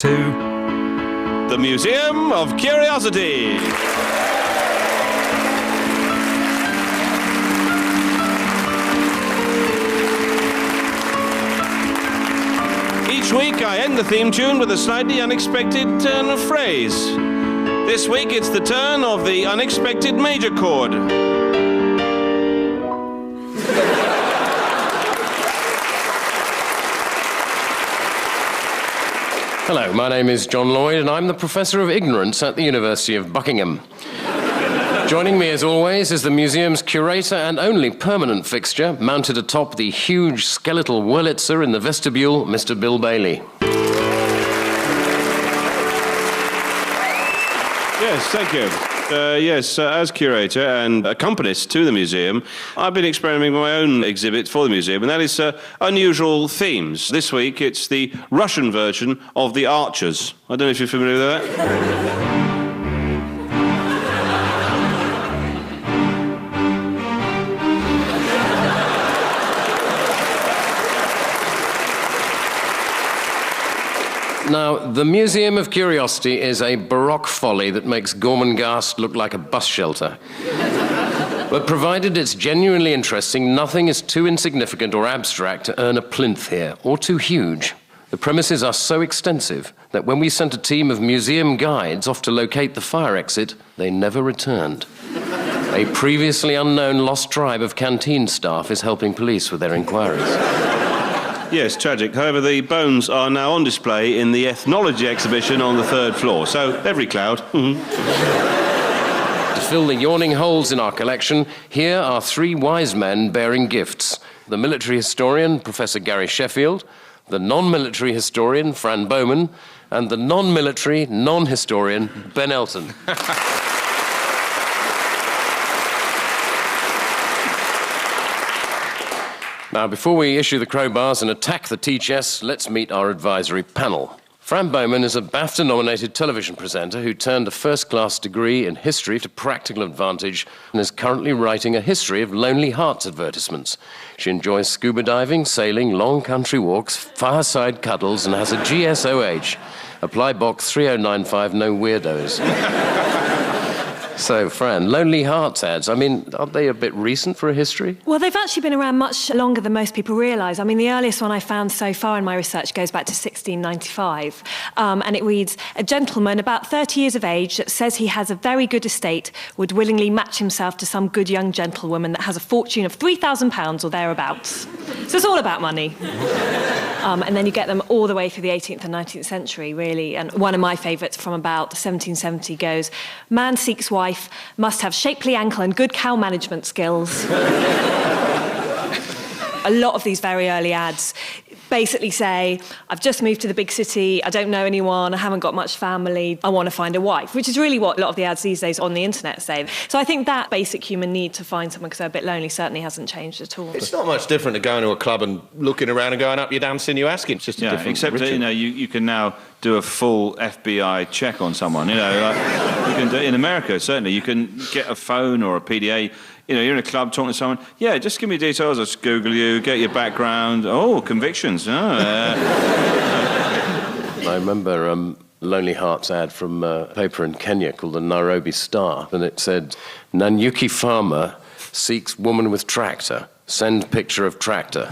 To the Museum of Curiosity. Each week I end the theme tune with a slightly unexpected turn of phrase. This week it's the turn of the unexpected major chord. Hello, my name is John Lloyd and I'm the Professor of Ignorance at the University of Buckingham. Joining me as always is the museum's curator and only permanent fixture, mounted atop the huge skeletal Wurlitzer in the vestibule, Mr. Bill Bailey. Yes, thank you. As curator and accompanist to the museum, I've been experimenting with my own exhibit for the museum, and that is unusual themes. This week, it's the Russian version of The Archers. I don't know if you're familiar with that. Now, the Museum of Curiosity is a Baroque folly that makes Gormenghast look like a bus shelter. But provided it's genuinely interesting, nothing is too insignificant or abstract to earn a plinth here, or too huge. The premises are so extensive that when we sent a team of museum guides off to locate the fire exit, they never returned. A previously unknown lost tribe of canteen staff is helping police with their inquiries. Yes, tragic. However, the bones are now on display in the ethnology exhibition on the third floor. So, every cloud. To fill the yawning holes in our collection, here are three wise men bearing gifts. The military historian, Professor Gary Sheffield, the non-military historian, Fran Bowman, and the non-military, non-historian, Ben Elton. Now, before we issue the crowbars and attack the tea chests, let's meet our advisory panel. Fran Bowman is a BAFTA-nominated television presenter who turned a first-class degree in history to practical advantage and is currently writing a history of Lonely Hearts advertisements. She enjoys scuba diving, sailing, long country walks, fireside cuddles, and has a GSOH. Apply box 3095, no weirdos. So, Fran, Lonely Hearts ads, I mean, aren't they a bit recent for a history? Well, they've actually been around much longer than most people realise. I mean, the earliest one I found so far in my research goes back to 1695. And it reads, a gentleman about 30 years of age that says he has a very good estate would willingly match himself to some good young gentlewoman that has a fortune of £3,000 or thereabouts. So it's all about money. And then you get them all the way through the 18th and 19th century, really. And one of my favourites from about 1770 goes, man seeks wife, must have shapely ankle and good cow management skills. A lot of these very early ads basically say, I've just moved to the big city, I don't know anyone, I haven't got much family, I want to find a wife, which is really what a lot of the ads these days on the internet say. So I think that basic human need to find someone because they're a bit lonely certainly hasn't changed at all. It's not much different to going to a club and looking around and going up your damn sinuasking. It's just a different except ritual. that, you know, you can now do a full FBI check on someone, you know, like, you can do it in America, certainly. You can get a phone or a PDA. You know, you're in a club talking to someone, yeah, just give me details, I'll just Google you, get your background. Oh, convictions. I remember Lonely Hearts ad from a paper in Kenya called the Nairobi Star, and it said, Nanyuki farmer seeks woman with tractor, send picture of tractor.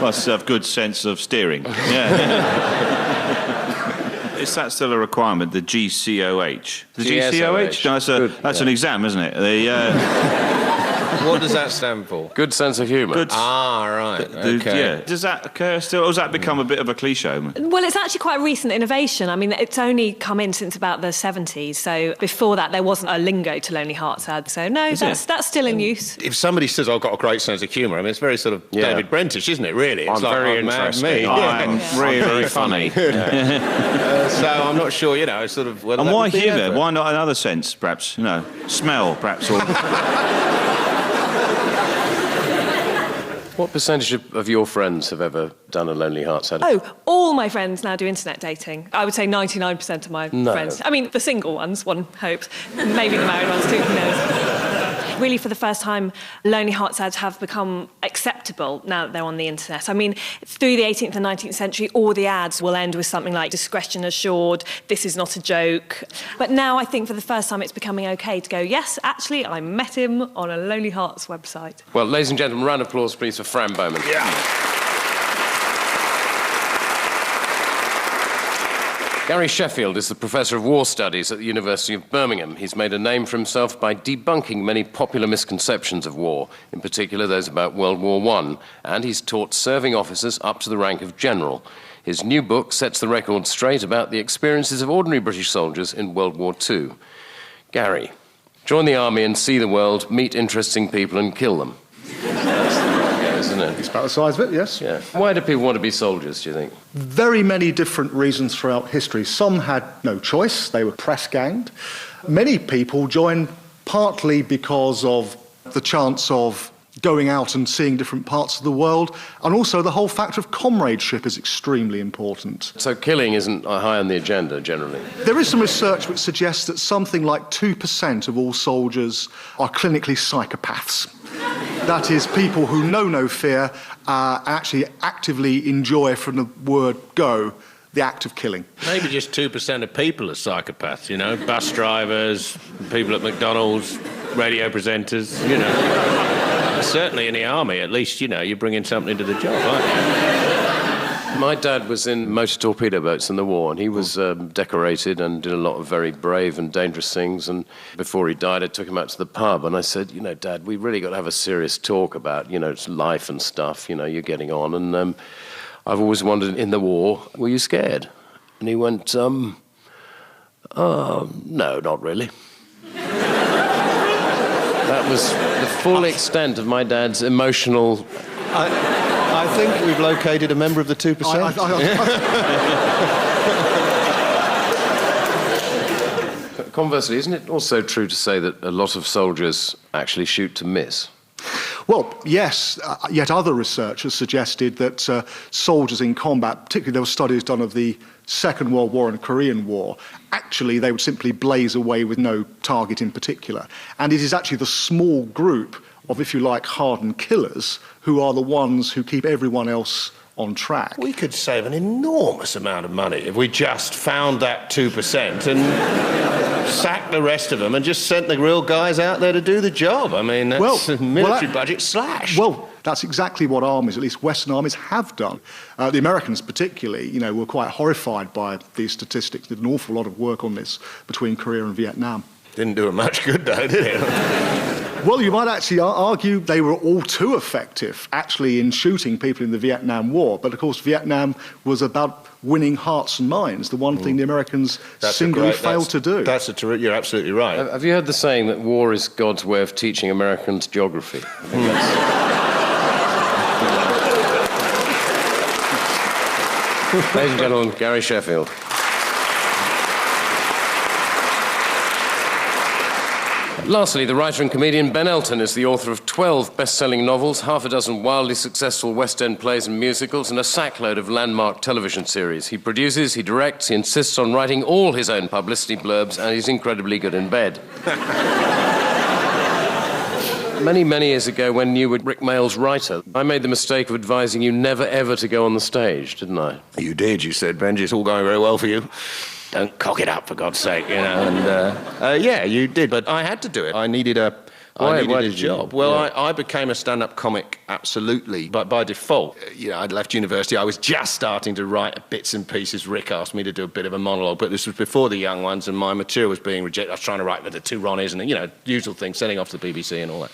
Must have good sense of steering. Yeah. Is that still a requirement, the GCOH? The GCOH? No, that's an exam, isn't it? What does that stand for? Good sense of humour. Right, okay. Yeah. Does that occur still, or has that become a bit of a cliché? Well, it's actually quite a recent innovation. I mean, it's only come in since about the 70s, so before that there wasn't a lingo to Lonely Hearts ad, so no, that's still in use. If somebody says, I've got a great sense of humour, I mean, it's very sort of David Brentish, isn't it, really? It's I'm very interesting. I'm really funny. So I'm not sure, you know, sort of... And why humour? Why not another sense, perhaps? You know, smell, perhaps, or... What percentage of your friends have ever done a Lonely Hearts ad? Oh, all my friends now do internet dating. I would say 99% of my friends. I mean, the single ones, one hopes. Maybe the married ones too, who knows. really for the first time, Lonely Hearts ads have become acceptable now that they're on the internet. I mean, through the 18th and 19th century, all the ads will end with something like discretion assured, this is not a joke. But now I think for the first time it's becoming okay to go, yes, actually, I met him on a Lonely Hearts website. Well, ladies and gentlemen, a round of applause, please, for Fran Bowman. Yeah. Gary Sheffield is the Professor of War Studies at the University of Birmingham. He's made a name for himself by debunking many popular misconceptions of war, in particular those about World War I, and he's taught serving officers up to the rank of general. His new book sets the record straight about the experiences of ordinary British soldiers in World War II. Gary, join the army and see the world, meet interesting people and kill them. That's the way, isn't it? It's about the size of it, yes. Yeah. Why do people want to be soldiers, do you think? Very many different reasons throughout history. Some had no choice, they were press-ganged. Many people joined partly because of the chance of going out and seeing different parts of the world, and also the whole factor of comradeship is extremely important. So killing isn't high on the agenda, generally? There is some research which suggests that something like 2% of all soldiers are clinically psychopaths. That is, people who know no fear actually actively enjoy, from the word go, the act of killing. Maybe just 2% of people are psychopaths, you know, bus drivers, people at McDonald's, radio presenters, you know. Certainly in the army, at least, you know, you're bringing something to the job, aren't you? My dad was in motor torpedo boats in the war, and he was decorated and did a lot of very brave and dangerous things. And before he died, I took him out to the pub, and I said, you know, Dad, we really got to have a serious talk about, you know, life and stuff, you know, you're getting on. And I've always wondered, in the war, were you scared? And he went, no, not really. That was the full extent of my dad's emotional... I think we've located a member of the 2%. Conversely, isn't it also true to say that a lot of soldiers actually shoot to miss? Well, yes, yet other research has suggested that soldiers in combat, particularly there were studies done of the Second World War and Korean War, actually they would simply blaze away with no target in particular. And it is actually the small group of, if you like, hardened killers who are the ones who keep everyone else on track. We could save an enormous amount of money if we just found that 2% and sacked the rest of them and just sent the real guys out there to do the job. I mean, that's a military budget slash. Well, that's exactly what armies, at least Western armies, have done. The Americans particularly, you know, were quite horrified by these statistics, did an awful lot of work on this between Korea and Vietnam. Didn't do it much good, though, did it? Well, you might actually argue they were all too effective, actually, in shooting people in the Vietnam War. But, of course, Vietnam was about winning hearts and minds, the one thing the Americans singly failed to do. You're absolutely right. Have you heard the saying that war is God's way of teaching Americans geography? I think that's... Ladies and gentlemen, Gary Sheffield. Lastly, the writer and comedian Ben Elton is the author of 12 best-selling novels, half a dozen wildly successful West End plays and musicals, and a sackload of landmark television series. He produces, he directs, he insists on writing all his own publicity blurbs, and he's incredibly good in bed. Many, many years ago, when you were Rick Mayall's writer, I made the mistake of advising you never, ever to go on the stage, didn't I? You did, you said, Benji, it's all going very well for you. Don't cock it up, for God's sake, you know. And yeah, you did, but I had to do it. I needed a job. Well, yeah. I became a stand-up comic, absolutely, but by default. You know, I'd left university. I was just starting to write bits and pieces. Rick asked me to do a bit of a monologue, but this was before the young ones, and my material was being rejected. I was trying to write with the two Ronnies and, you know, usual thing, sending off to the BBC and all that.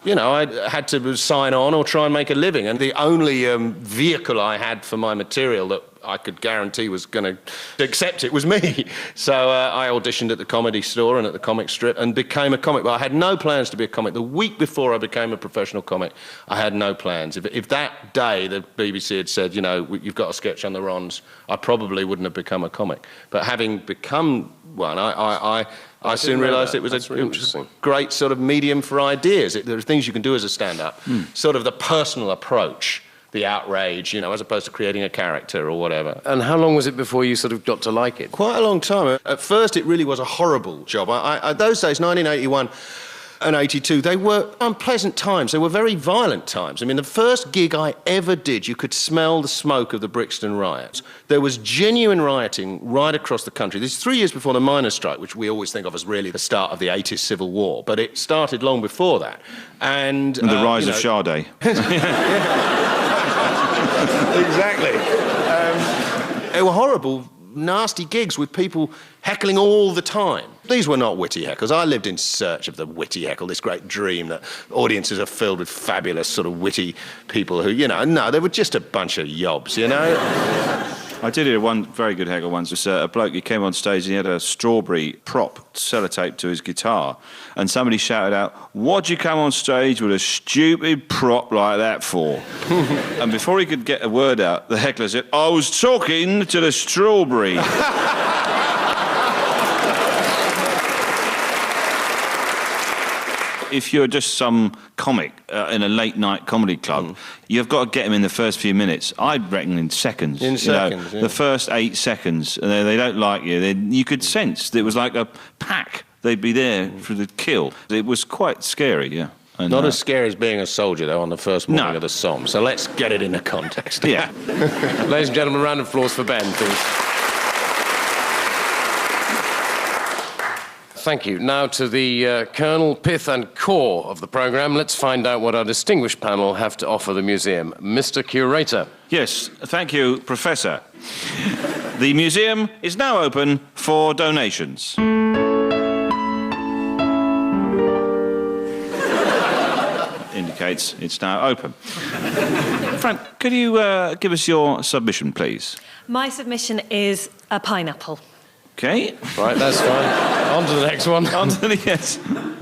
You know, I had to sign on or try and make a living, and the only vehicle I had for my material that I could guarantee was going to accept it was me. So I auditioned at the Comedy Store and at the Comic Strip and became a comic. But I had no plans to be a comic. The week before I became a professional comic, I had no plans. If that day the BBC had said, you know, you've got a sketch on the Rons, I probably wouldn't have become a comic. But having become one, I soon realised it was a great sort of medium for ideas. There are things you can do as a stand-up, sort of the personal approach, the outrage, you know, as opposed to creating a character or whatever. And how long was it before you sort of got to like it? Quite a long time. At first, it really was a horrible job. Those days, 1981, and 82, they were unpleasant times. They were very violent times. I mean, the first gig I ever did, you could smell the smoke of the Brixton riots. There was genuine rioting right across the country. This is 3 years before the miners' strike, which we always think of as really the start of the 80s Civil War, but it started long before that. And the rise of Sade. Exactly. They were horrible, nasty gigs with people heckling all the time. These were not witty heckles. I lived in search of the witty heckle, this great dream that audiences are filled with fabulous sort of witty people who, no, they were just a bunch of yobs, I did hear one very good heckle once. It was a bloke, he came on stage and he had a strawberry prop sellotape to his guitar, and somebody shouted out, "What'd you come on stage with a stupid prop like that for?" And before he could get a word out, the heckler said, "I was talking to the strawberry." If you're just some comic in a late-night comedy club, you've got to get them in the first few minutes. I reckon in seconds. Yeah. The first 8 seconds, and they don't like you. You could sense that it was like a pack. They'd be there for the kill. It was quite scary, yeah. And, Not as scary as being a soldier, though, on the first morning of the Somme. So let's get it into context. Yeah. Ladies and gentlemen, round of applause for Ben, please. Thank you. Now to the kernel, pith and core of the programme. Let's find out what our distinguished panel have to offer the museum. Mr. Curator. Yes, thank you, Professor. The museum is now open for donations. Indicates it's now open. Frank, could you give us your submission, please? My submission is a pineapple. Okay. Right, that's fine. On to the next one. On to the yes. No,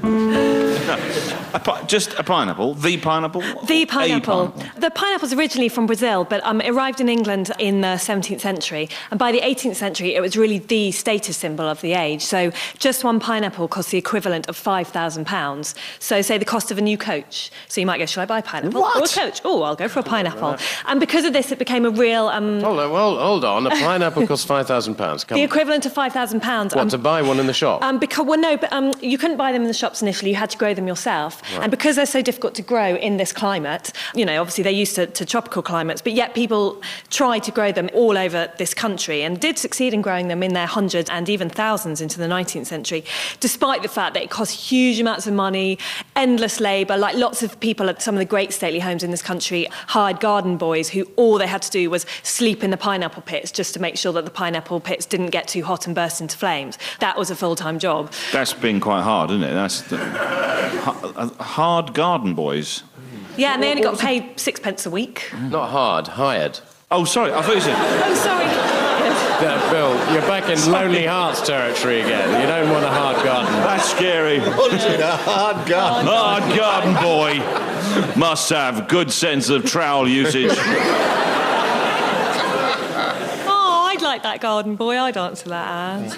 just a pineapple. The pineapple? The pineapple. Pineapple. The pineapple's originally from Brazil, but it arrived in England in the 17th century. And by the 18th century, it was really the status symbol of the age. So just one pineapple cost the equivalent of £5,000. So say the cost of a new coach. So you might go, shall I buy a pineapple? What? Or a coach? Oh, I'll go for a pineapple. Right. And because of this, it became a real... Hold on. A pineapple costs £5,000. The equivalent of £5,000. What, to buy one in the shop? You couldn't buy them in the shops initially. You had to grow them yourself. Right. And because they're so difficult to grow in this climate, obviously they're used to tropical climates, but yet people tried to grow them all over this country and did succeed in growing them in their hundreds and even thousands into the 19th century, despite the fact that it cost huge amounts of money, endless labour. Like lots of people at some of the great stately homes in this country hired garden boys who all they had to do was sleep in the pineapple pits just to make sure that the pineapple pits didn't get too hot and burst into flames. That was a full-time job. That's been quite hard, isn't it? That's hard garden boys. Yeah, and they only got paid 6p a week. Not hard, hired. Oh, sorry, I thought you said... Oh, sorry. Bill, you're back in Lonely Hearts territory again. You don't want a hard garden. That's scary. Wanted a hard garden. Hard garden boy. Must have good sense of trowel usage. Oh, I'd like that garden boy. I'd answer that ad.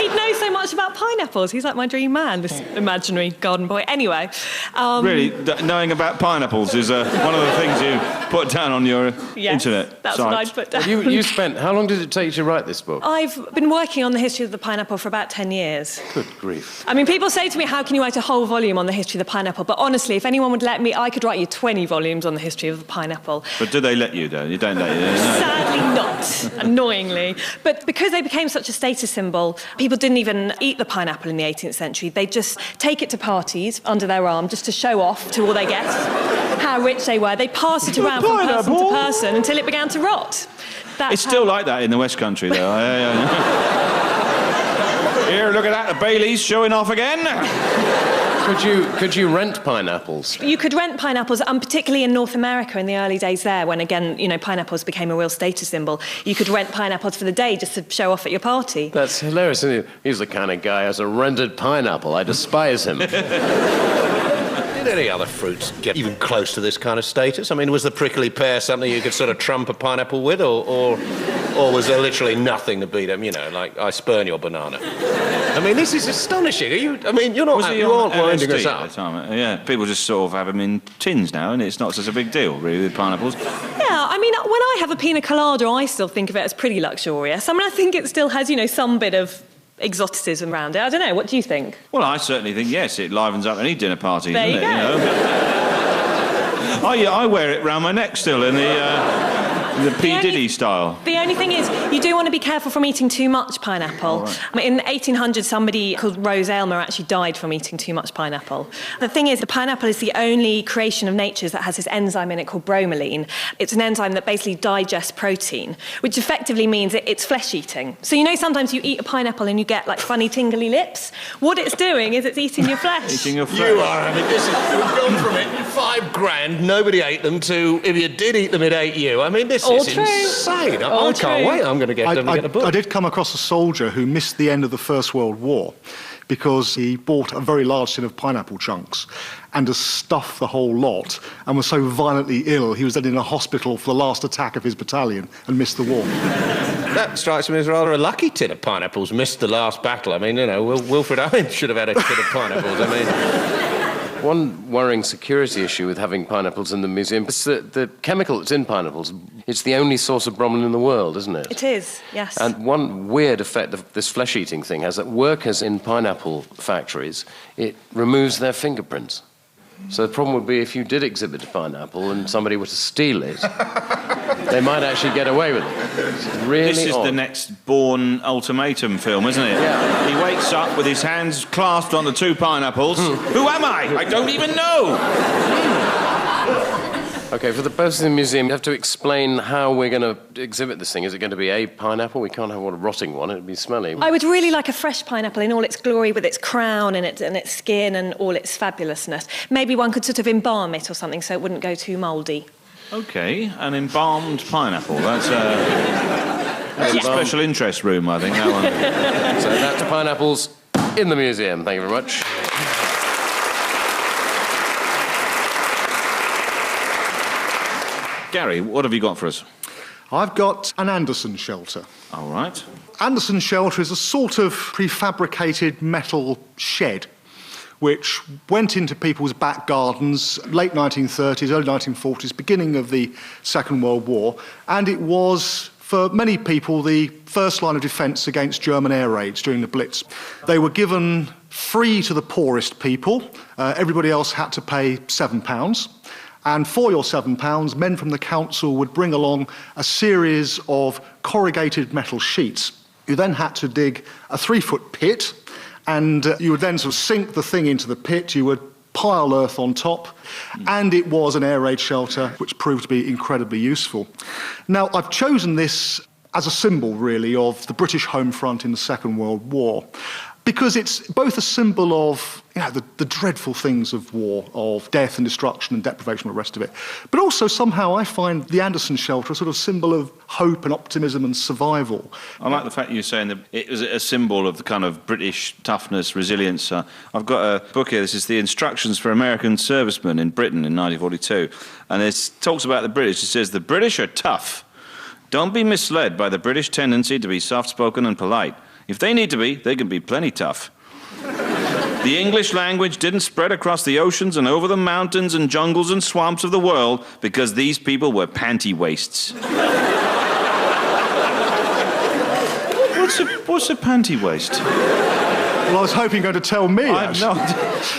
He'd know so much about pineapples. He's like my dream man, this imaginary garden boy. Anyway. Really, knowing about pineapples is one of the things you put down on your internet that's site. what I'd put down. You spent... How long did it take you to write this book? I've been working on the history of the pineapple for about 10 years. Good grief. I mean, people say to me, how can you write a whole volume on the history of the pineapple? But honestly, if anyone would let me, I could write you 20 volumes on the history of the pineapple. But do they let you, though? You don't let you? No. Sadly not, annoyingly. But because they became such a status symbol, people didn't even eat the pineapple in the 18th century. They'd just take it to parties under their arm just to show off to all their guests how rich they were. They'd pass it around from person to person until it began to rot. It's still like that in the West Country, though. Here, look at that, the Baileys showing off again. Could you rent pineapples? You could rent pineapples, particularly in North America in the early days there, when, again, pineapples became a real status symbol. You could rent pineapples for the day just to show off at your party. That's hilarious, isn't it? He's the kind of guy who has a rented pineapple. I despise him. Did any other fruits get even close to this kind of status? I mean, was the prickly pear something you could sort of trump a pineapple with, or was there literally nothing to beat them? Like I spurn your banana. I mean, this is astonishing. You aren't winding us up. Yeah, people just sort of have them in tins now, and it's not such a big deal, really, with pineapples. Yeah, I mean, when I have a pina colada, I still think of it as pretty luxurious. I mean, I think it still has, some bit of exoticism around it. I don't know, what do you think? Well, I certainly think, yes, it livens up any dinner party, There doesn't you it? go. Oh, yeah, I wear it round my neck still in the P. Diddy style. The only thing is, you do want to be careful from eating too much pineapple. Right. In 1800, somebody called Rose Aylmer actually died from eating too much pineapple. The thing is, the pineapple is the only creation of nature's that has this enzyme in it called bromelain. It's an enzyme that basically digests protein, which effectively means it's flesh-eating. So you know sometimes you eat a pineapple and you get like funny tingly lips? What it's doing is it's eating your flesh. Eating your flesh. You are, I mean, this is, we've gone from it, £5,000, nobody ate them, to if you did eat them, it ate you. I mean, this is insane. I can't wait. I'm going to get them to get a book. I did come across a soldier who missed the end of the First World War because he bought a very large tin of pineapple chunks and has stuffed the whole lot and was so violently ill he was then in a hospital for the last attack of his battalion and missed the war. That strikes me as rather a lucky tin of pineapples. Missed the last battle. I mean, you know, Wilfred Owen should have had a tin of pineapples. I mean... One worrying security issue with having pineapples in the museum is that the chemical that's in pineapples, it's the only source of bromelain in the world, isn't it? It is, yes. And one weird effect of this flesh-eating thing has that workers in pineapple factories, it removes their fingerprints. So the problem would be if you did exhibit a pineapple and somebody were to steal it, they might actually get away with it. It's really This is odd. the next Bourne ultimatum film, isn't it? Yeah. He wakes up with his hands clasped on the two pineapples. Who am I? I don't even know. OK, for the purpose of the museum, you have to explain how we're going to exhibit this thing. Is it going to be a pineapple? We can't have a rotting one. It'd be smelly. I would really like a fresh pineapple in all its glory, with its crown and its skin and all its fabulousness. Maybe one could sort of embalm it or something so it wouldn't go too mouldy. OK, an embalmed pineapple. That's a special interest room, I think, that one. So that's pineapples in the museum. Thank you very much. Gary, what have you got for us? I've got an Anderson shelter. All right. Anderson shelter is a sort of prefabricated metal shed which went into people's back gardens, late 1930s, early 1940s, beginning of the Second World War, and it was, for many people, the first line of defence against German air raids during the Blitz. They were given free to the poorest people. Everybody else had to pay £7. And for your £7, men from the council would bring along a series of corrugated metal sheets. You then had to dig a 3-foot pit, and you would then sort of sink the thing into the pit. You would pile earth on top, and it was an air raid shelter, which proved to be incredibly useful. Now, I've chosen this as a symbol, really, of the British home front in the Second World War, because it's both a symbol of, you know, the dreadful things of war, of death and destruction and deprivation and the rest of it, but also somehow I find the Anderson shelter a sort of symbol of hope and optimism and survival. I like the fact you're saying that it was a symbol of the kind of British toughness, resilience. I've got a book here. This is the Instructions for American Servicemen in Britain in 1942, and it talks about the British. It says, the British are tough. Don't be misled by the British tendency to be soft-spoken and polite. If they need to be, they can be plenty tough. The English language didn't spread across the oceans and over the mountains and jungles and swamps of the world because these people were panty waists. What's a panty waist? Well, I was hoping you were going to tell me, actually.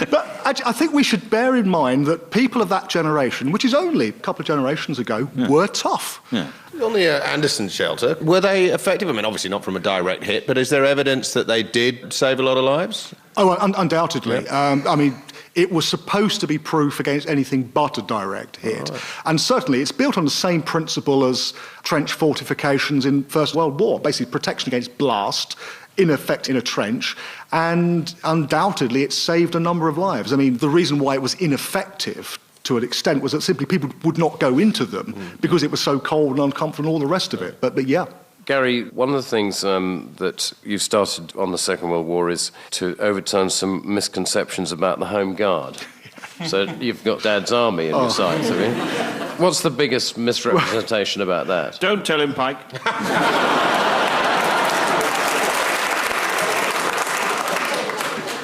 But I think we should bear in mind that people of that generation, which is only a couple of generations ago, were tough. Yeah. On the Anderson shelter, were they effective? I mean, obviously not from a direct hit, but is there evidence that they did save a lot of lives? Oh, undoubtedly. Yeah. I mean, it was supposed to be proof against anything but a direct hit. Right. And certainly it's built on the same principle as trench fortifications in First World War, basically protection against blast, in effect in a trench, and undoubtedly it saved a number of lives. I mean, the reason why it was ineffective to an extent was that simply people would not go into them because it was so cold and uncomfortable and all the rest of it. But yeah. Gary, one of the things that you've started on the Second World War is to overturn some misconceptions about the Home Guard. So you've got Dad's Army in your sights, have you? What's the biggest misrepresentation about that? Don't tell him, Pike.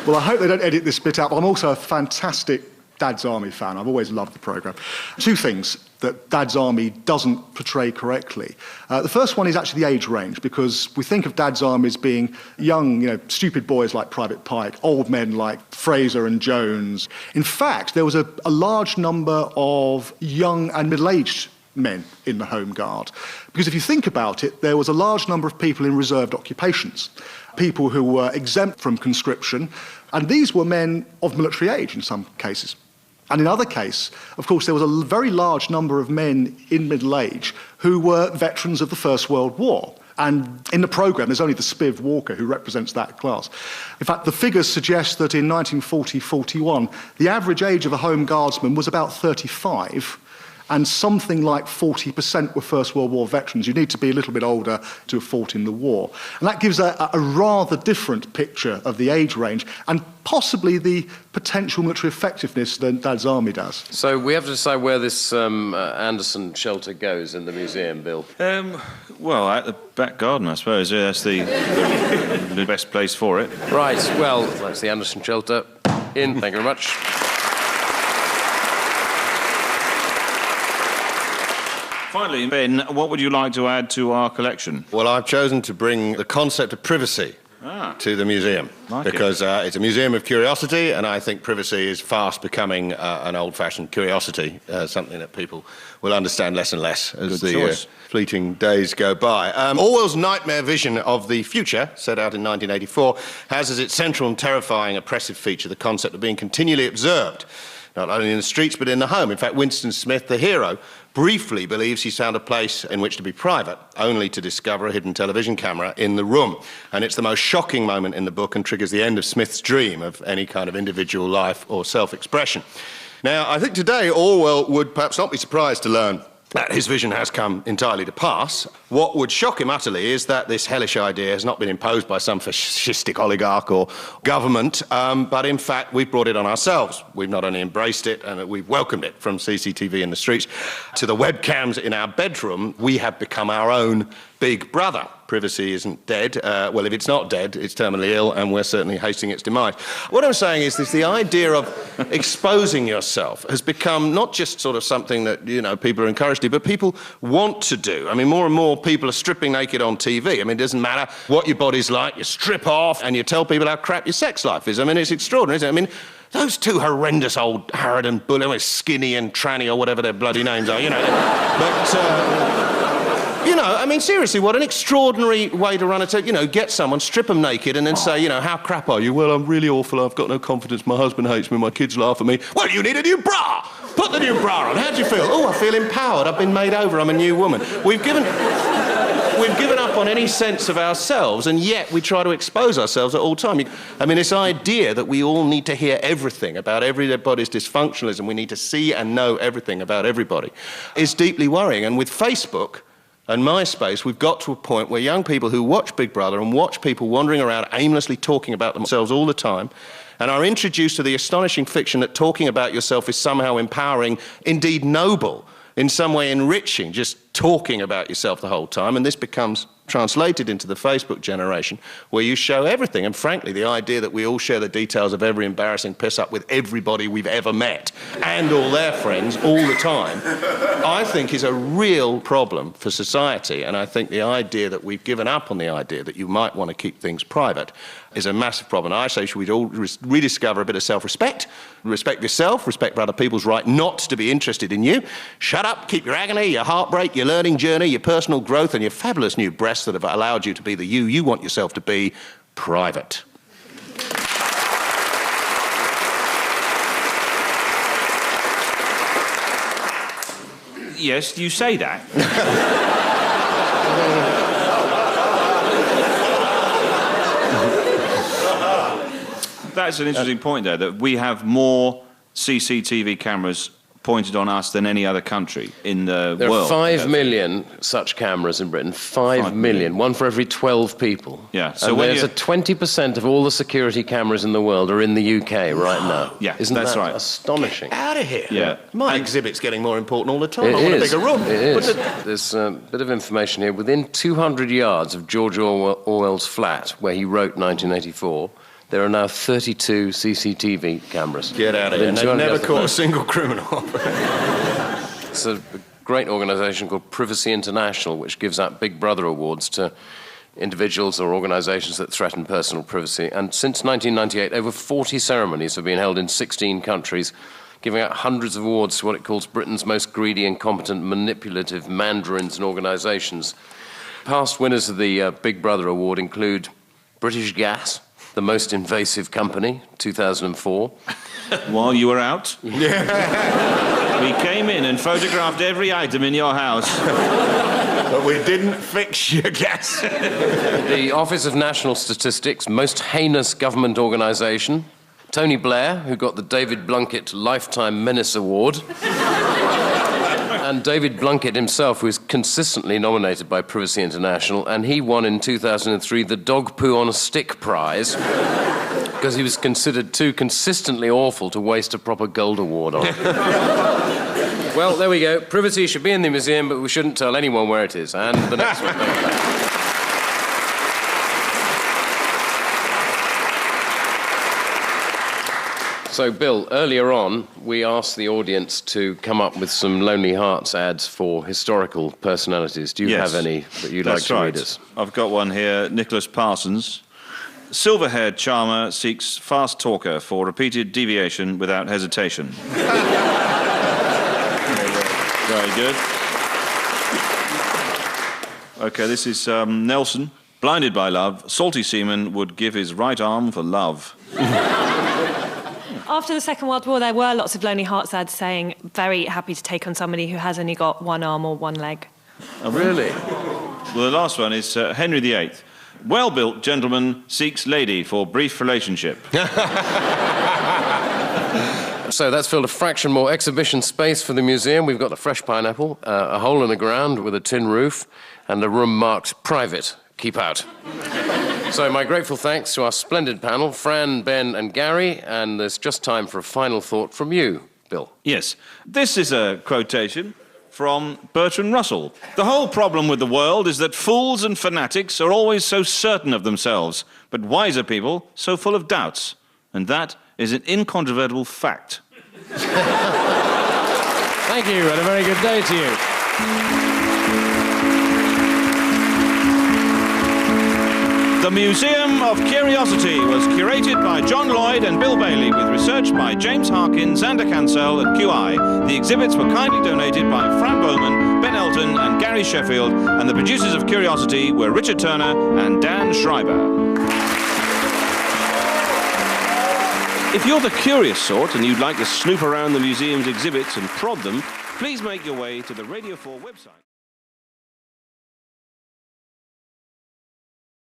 Well, I hope they don't edit this bit out, but I'm also a fantastic Dad's Army fan. I've always loved the programme. Two things that Dad's Army doesn't portray correctly. The first one is actually the age range, because we think of Dad's Army as being young, stupid boys like Private Pike, old men like Fraser and Jones. In fact, there was a large number of young and middle-aged men in the Home Guard. Because if you think about it, there was a large number of people in reserved occupations, people who were exempt from conscription, and these were men of military age in some cases. And in other cases, of course, there was a very large number of men in middle age who were veterans of the First World War. And in the programme, there's only the Spiv Walker who represents that class. In fact, the figures suggest that in 1940-41, the average age of a Home Guardsman was about 35, and something like 40% were First World War veterans. You need to be a little bit older to have fought in the war. And that gives a rather different picture of the age range and possibly the potential military effectiveness than Dad's Army does. So we have to decide where this Anderson shelter goes in the museum, Bill. Well, at the back garden, I suppose. Yeah, that's the best place for it. Right, well, that's the Anderson shelter. In, thank you very much. Finally, Ben, what would you like to add to our collection? Well, I've chosen to bring the concept of privacy to the museum, because it's a museum of curiosity, and I think privacy is fast becoming an old-fashioned curiosity, something that people will understand less and less as the fleeting days go by. Orwell's nightmare vision of the future, set out in 1984, has as its central and terrifying oppressive feature the concept of being continually observed, not only in the streets but in the home. In fact, Winston Smith, the hero, briefly believes he's found a place in which to be private, only to discover a hidden television camera in the room. And it's the most shocking moment in the book and triggers the end of Smith's dream of any kind of individual life or self-expression. Now, I think today Orwell would perhaps not be surprised to learn that his vision has come entirely to pass. What would shock him utterly is that this hellish idea has not been imposed by some fascistic oligarch or government, but in fact we've brought it on ourselves. We've not only embraced it and we've welcomed it, from CCTV in the streets to the webcams in our bedroom. We have become our own Big Brother. Privacy isn't dead. Well, if it's not dead, it's terminally ill, and we're certainly hastening its demise. What I'm saying is this: the idea of exposing yourself has become not just sort of something that, people are encouraged to do, but people want to do. I mean, more and more people are stripping naked on TV. I mean, it doesn't matter what your body's like, you strip off and you tell people how crap your sex life is. I mean, it's extraordinary, isn't it? I mean, those two horrendous old Harrod and Bullen, Skinny and Tranny or whatever their bloody names are, but... I mean, seriously, what an extraordinary way to run a get someone, strip them naked, and then say, how crap are you? Well, I'm really awful, I've got no confidence, my husband hates me, my kids laugh at me. Well, you need a new bra! Put the new bra on. How do you feel? Oh, I feel empowered, I've been made over, I'm a new woman. We've given up on any sense of ourselves, and yet we try to expose ourselves at all time. I mean, this idea that we all need to hear everything about everybody's dysfunctionalism, we need to see and know everything about everybody, is deeply worrying. And with Facebook and MySpace, we've got to a point where young people who watch Big Brother and watch people wandering around aimlessly talking about themselves all the time and are introduced to the astonishing fiction that talking about yourself is somehow empowering, indeed noble, in some way enriching, just talking about yourself the whole time. And this becomes translated into the Facebook generation, where you show everything. And frankly, the idea that we all share the details of every embarrassing piss-up with everybody we've ever met and all their friends all the time, I think is a real problem for society. And I think the idea that we've given up on the idea that you might want to keep things private is a massive problem. I say we should all rediscover a bit of self-respect, respect yourself, respect for other people's right not to be interested in you. Shut up, keep your agony, your heartbreak, your learning journey, your personal growth, and your fabulous new breasts that have allowed you to be the you want yourself to be, private. Yes, you say that. That's an interesting point there, that we have more CCTV cameras pointed on us than any other country in the world. There are 5 million such cameras in Britain. 5 million, one for every 12 people. Yeah. So and there's 20% of all the security cameras in the world are in the UK right now. Yeah, Isn't that's that right. astonishing? Get out of here. Yeah. My exhibit's getting more important all the time. I want a bigger room. It is. There's a bit of information here. Within 200 yards of George Orwell's flat, where he wrote 1984, there are now 32 CCTV cameras. Get out of here. Within They've 200 never yards of caught a the single criminal. It's a great organisation called Privacy International, which gives out Big Brother awards to individuals or organisations that threaten personal privacy. And since 1998, over 40 ceremonies have been held in 16 countries, giving out hundreds of awards to what it calls Britain's most greedy, incompetent, manipulative mandarins and organisations. Past winners of the Big Brother award include British Gas, the most invasive company, 2004. While you were out? Yeah. We came in and photographed every item in your house. But we didn't fix your gas. The Office of National Statistics, most heinous government organisation. Tony Blair, who got the David Blunkett Lifetime Menace Award. And David Blunkett himself was consistently nominated by Privacy International, and he won in 2003 the Dog Poo on a Stick Prize because he was considered too consistently awful to waste a proper gold award on. Well, there we go. Privacy should be in the museum, but we shouldn't tell anyone where it is. And the next one. So, Bill, earlier on, we asked the audience to come up with some Lonely Hearts ads for historical personalities. Do you have any that you'd like to read us? I've got one here. Nicholas Parsons. Silver-haired charmer seeks fast talker for repeated deviation without hesitation. Very good. OK, this is Nelson. Blinded by love, salty seaman would give his right arm for love. After the Second World War, there were lots of Lonely Hearts ads saying, very happy to take on somebody who has only got one arm or one leg. Oh, really? Well, the last one is Henry VIII. Well-built gentleman seeks lady for brief relationship. So that's filled a fraction more exhibition space for the museum. We've got the fresh pineapple, a hole in the ground with a tin roof, and a room marked private. Keep out. So my grateful thanks to our splendid panel, Fran, Ben and Gary, and there's just time for a final thought from you, Bill. Yes. This is a quotation from Bertrand Russell. The whole problem with the world is that fools and fanatics are always so certain of themselves, but wiser people so full of doubts. And that is an incontrovertible fact. Thank you, and a very good day to you. The Museum of Curiosity was curated by John Lloyd and Bill Bailey, with research by James Harkin, Xander Cancel and QI. The exhibits were kindly donated by Fran Bowman, Ben Elton and Gary Sheffield, and the producers of Curiosity were Richard Turner and Dan Schreiber. If you're the curious sort and you'd like to snoop around the museum's exhibits and prod them, please make your way to the Radio 4 website.